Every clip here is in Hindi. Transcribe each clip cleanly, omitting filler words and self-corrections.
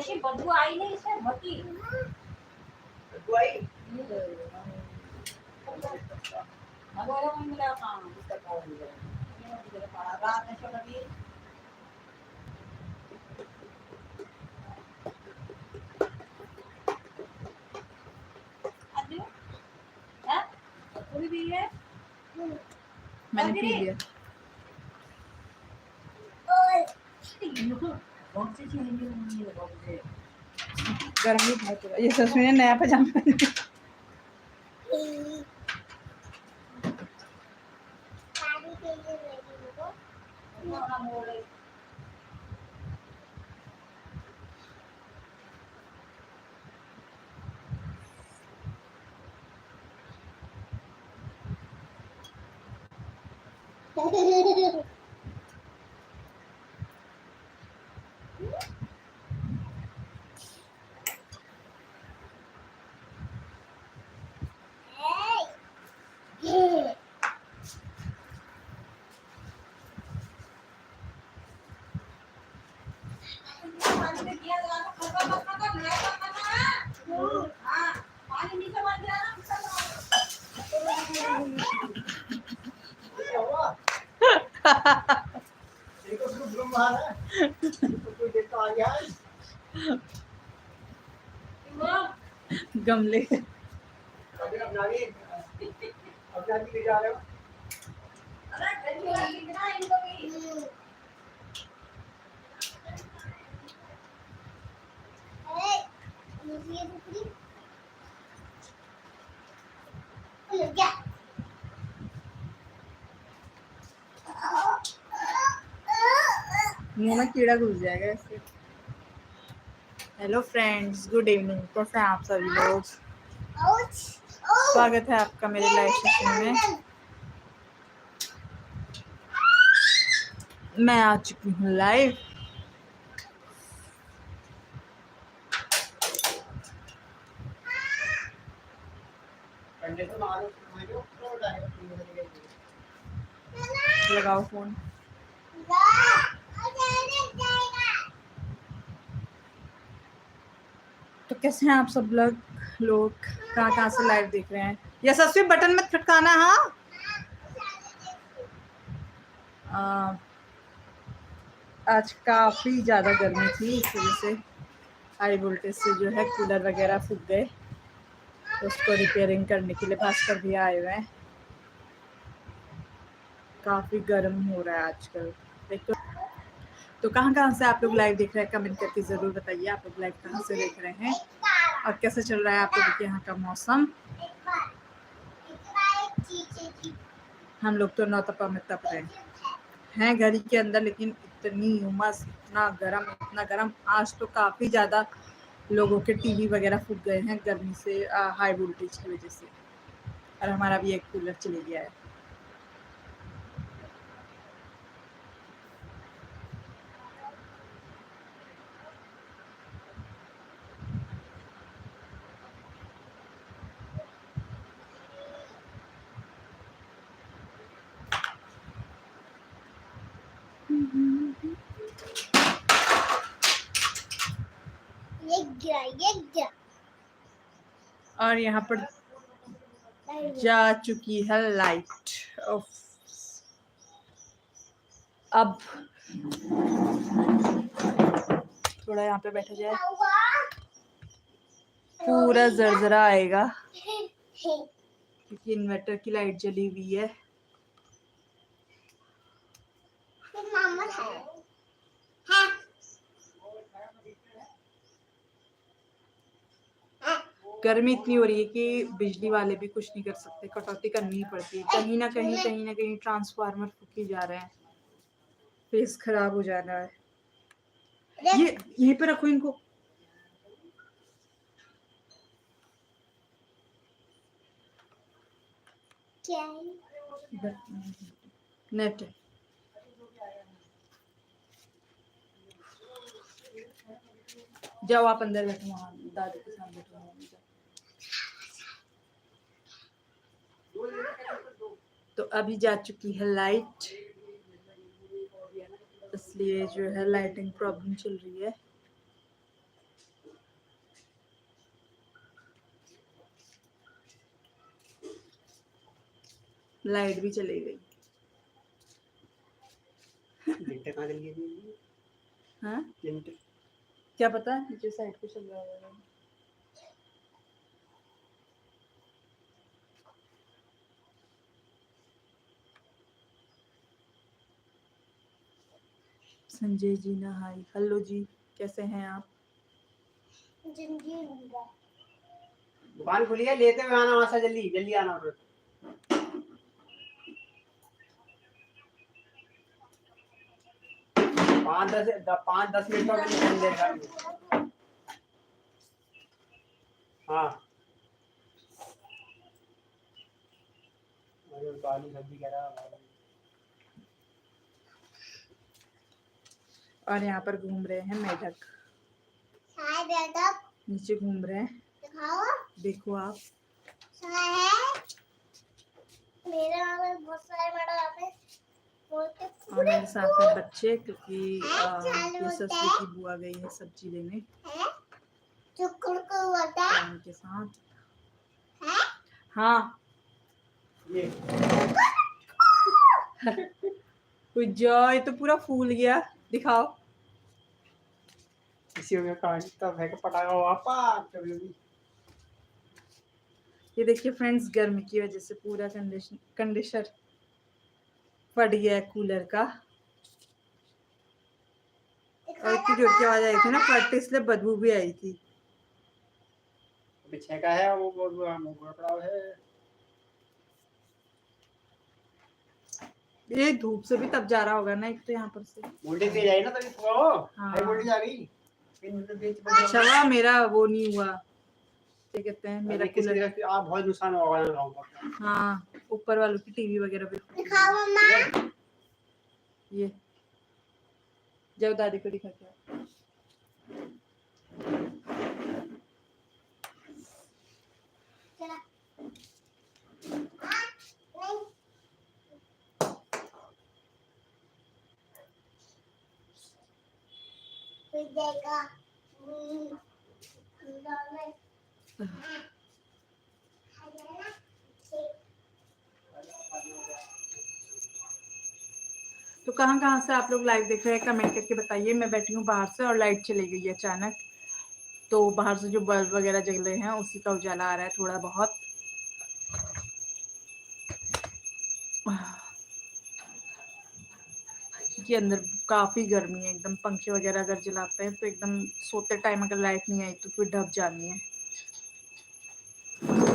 ऐसी बदबू आई नहीं इसमें भट्टी बदबू आई हमारे में मिला काम इसका काम मिला रात में चली आज है पूरी भी है मैंने पी लिया। गर्मी बहुत है। ये ससुर ने नया पजामा पहन लिया। गमले मुंह में कीड़ा घुस जाएगा इससे। Hello friends, good evening. कैसे हैं आप सभी लोग? स्वागत है आपका मेरे लाइव सेशन में। मैं आ चुकी हूँ लाइव। लगाओ फोन। तो कैसे हैं आप सब लोग कहाँ से लाइव देख रहे हैं? यशस्वी बटन मत खटकाना। हाँ, आज काफ़ी ज़्यादा गर्मी थी, इस वजह से हाई वोल्टेज से जो है कूलर वगैरह फूक गए, तो उसको रिपेयरिंग करने के लिए भास्कर भी आए हुए हैं। काफ़ी गर्म हो रहा है आजकल। देखो तो कहाँ से आप लोग लाइव देख रहे हैं, कमेंट करके ज़रूर बताइए आप लोग लाइव कहाँ से देख रहे हैं और कैसे चल रहा है आप लोग के यहाँ का मौसम। हम लोग तो नौतपा में तप रहे हैं घर के अंदर, लेकिन इतनी उमस, इतना गर्म। आज तो काफ़ी ज़्यादा लोगों के टीवी वगैरह फूक गए हैं गर्मी से, हाई वोल्टेज की वजह से। और हमारा भी एक कूलर चले गया है। और यहाँ पर जा चुकी है लाइट। अब थोड़ा यहाँ पे बैठा जाए, पूरा जरजरा आएगा क्योंकि इन्वर्टर की लाइट जली हुई है। गर्मी इतनी हो रही है कि बिजली वाले भी कुछ नहीं कर सकते, कटौती करनी ही पड़ती है। कहीं ना कहीं ट्रांसफार्मर फूके जा रहे हैं, फेस खराब हो जा रहा है। ये यहीं पे रखो इनको। क्या नेट जाओ आप अंदर बैठो, वहाँ दादी के साथ बैठो। तो अभी जा चुकी है लाइट, इसलिए जो है लाइटिंग प्रॉब्लम चल रही है। लाइट भी चली गई। लिंटर कहाँ चली गई थी? हाँ लिंटर क्या पता, नीचे साइड पे चल रहा होगा। संजय जी ना हाय, हेलो जी, कैसे हैं आप? दुकान खुली है, लेते हुए आना वहां से, जल्दी जल्दी आना। फिर 5-10 मिनट का भी नहीं देगा। हाँ अरे बालू सब्जी कह रहा है। और यहाँ पर घूम रहे हैं मेढक, नीचे घूम रहे हैं, देखो आप। और मेरे साथ में बच्चे, क्योंकि ये ससुर की बुआ गई है सब्जी लेने उनके साथ। हाँ ये कुछ जॉय तो पूरा फूल गया, दिखाओ। इसी में कहानी तब है कि पटाखा हुआ पाप कभी भी। ये देखिए फ्रेंड्स, गर्मी की वजह से पूरा कंडीशनर फट गया है कूलर का, और इतनी जोर की आवाज आई थी ना फटते, इसलिए बदबू भी आई थी। पीछे का है वो पड़ा है। ये धूप से भी तब जा रहा होगा ना, एक तो यहाँ पर से वोल्टेज तेज आई ना तभी तो हाँ। हाई वोल्टेज आ गई। अच्छा हुआ मेरा वो नहीं हुआ, क्या कहते हैं, मेरा कूलर। आप बहुत नुकसान होगा ना गाँव का। हाँ ऊपर वालों की टीवी वगैरह भी। ये जब दादी को दिखा के तो कहाँ से आप लोग लाइव देख रहे हैं कमेंट करके बताइए। मैं बैठी हूँ बाहर से और लाइट चली गई है अचानक, तो बाहर से जो बल्ब वगैरह जल रहे हैं उसी का उजाला आ रहा है थोड़ा बहुत। कि अंदर काफी गर्मी है एकदम, पंखे वगैरह अगर जलाते हैं तो एकदम सोते टाइम अगर लाइट नहीं आई तो फिर ढप जानी है।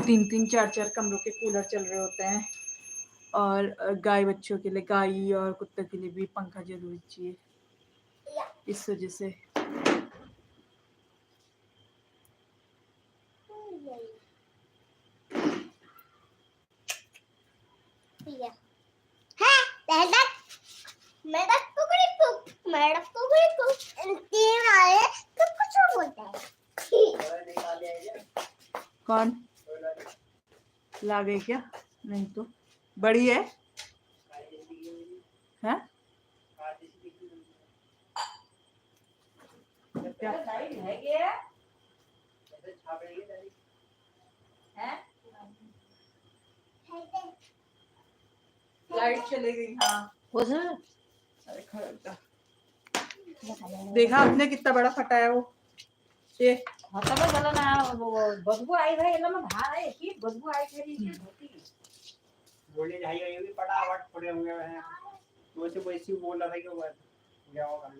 3-3 4-4 कमरों के कूलर चल रहे होते हैं, और गाय बच्चों के लिए, गाय और कुत्ते के लिए भी पंखा जरूरी चाहिए, इस वजह से। कौन ला गई क्या? नहीं तो बड़ी है, हैं? क्या लाइट चली गई? हाँ अरे खड़ा देखा आपने कितना बड़ा फटा है वो। ये हतबे चला ना बदबू आई भाई एला में धार है की बदबू आई तेरी की होती बोले जाई गई भी फटाफट पड़े होंगे वह वो से वैसे बोल रहा था कि वो क्या होगा।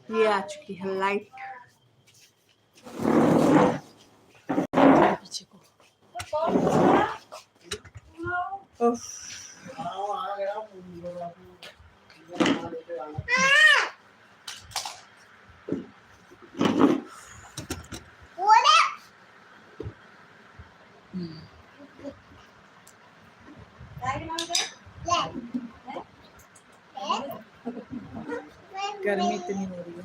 ये आ चुकी है लाइट पीछे को। उफ आ गया गर्मी इतनी हो रही है।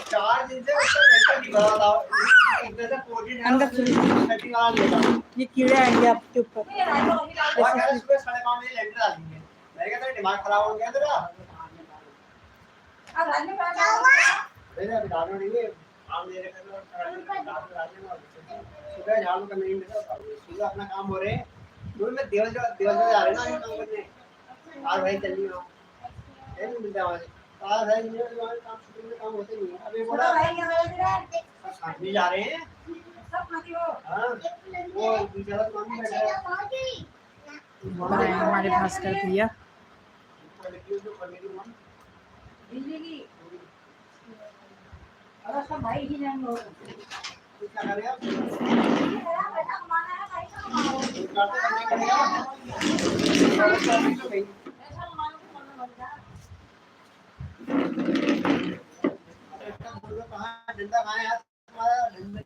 चार दिन से उसका अंदर चलिए, ये कीड़े आएंगे आपके ऊपर। ये राजू अभी डाल और कल सुबह 5:30 बजे लेटर डाल दिए। मैंने कहा तेरा दिमाग खराब हो गया तेरा। अब राजू का डाल अभी डालना नहीं है, काम दे रखे तो सुबह झाड़ू करने नहीं देता। सुबह अपना काम हो रहे हैं, दूर में देवल जा रहे ना काम करने। आज भाई चलिए ये नहीं मिलता हमारे आज है ये काम शूटिंग में काम होते नहीं है। अभी बोला थोड़ा भाई क्या बोल रहा खाने जा रहे हैं। सब खाती हो हाँ वो बेचारा काम में बैठा है। बनाए हमारे भास्कर भैया। बिजली की अगर सब भाई ही जान लो क्या कर रहे हैं आप? मेरा बेटा माना है भाई का मारो ऐसा मानो तो करना बनता डंडा खाए यार तुम्हारा डंडा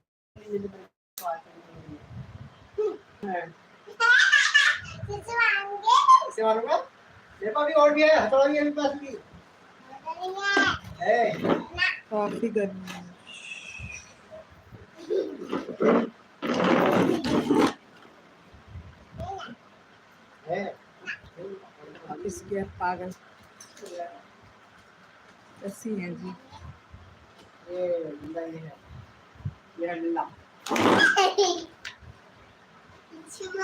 इसे मारूंगा मेरे पास भी और भी है हथौड़ा भी है मेरे पास भी है काफी गर्मी है। इसके पागल ऐसी है जी। ये डंडा ये है डंडा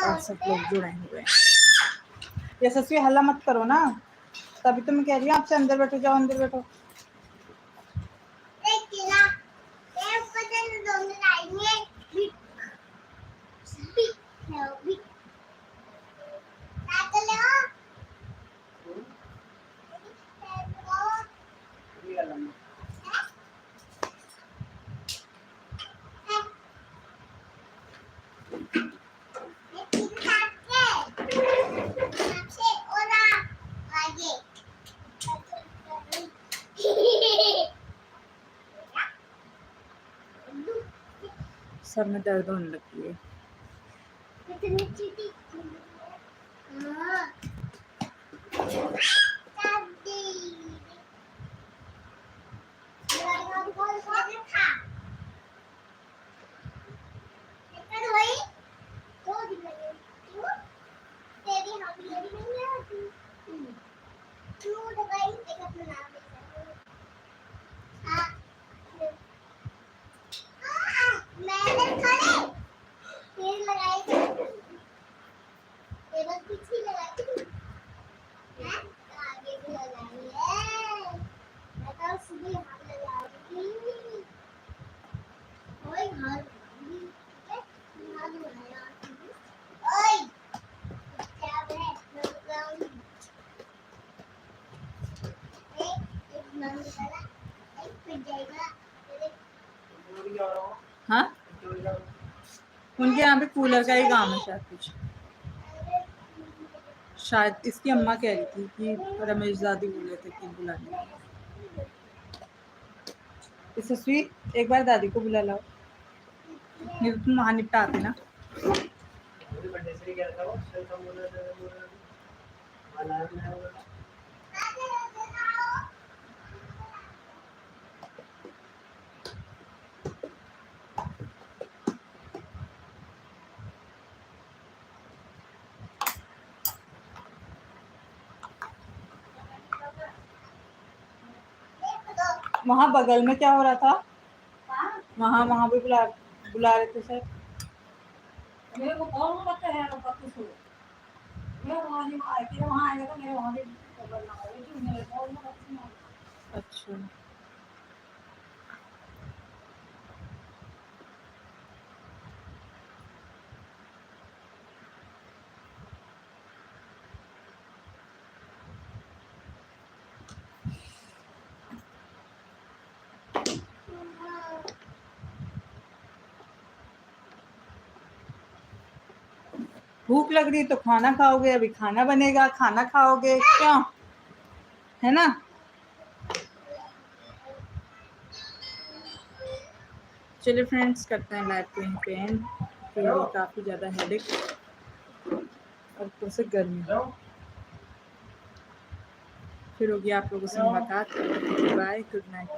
और सब लोग जुड़े हुए हैं। यशस्वी हल्ला मत करो ना, तभी तो मैं कह रही हूँ आपसे अंदर बैठो, जाओ अंदर बैठो। सर में दर्द होने लगी है। हाँ उनके यहाँ पे कूलर का ही काम है शायद कुछ। शायद इसकी अम्मा कह रही थी कि रमेश दादी बोले थे कि बुलाने। यशस्वी एक बार दादी को बुला लाओ, नहीं तो तुम वहाँ निपटा आते ना। वहाँ बगल में क्या हो रहा था? वहाँ भी बुला रहे थे सर। मेरे को कौन लगता है लोग कुछ हो मैं वहां नहीं आए थे वहां आएगा तो मेरे वहां भी करना होगा लेकिन मेरे कौन लगता है अच्छा भूख लग रही है तो खाना खाओगे, अभी खाना बनेगा, खाना खाओगे क्या, है ना? चलिए फ्रेंड्स करते हैं लाइव को यहीं पे एंड, क्योंकि काफ़ी ज़्यादा हेडेक और ऊपर से गर्मी। फिर होगी आप लोगों से मुलाकात। Bye, good night.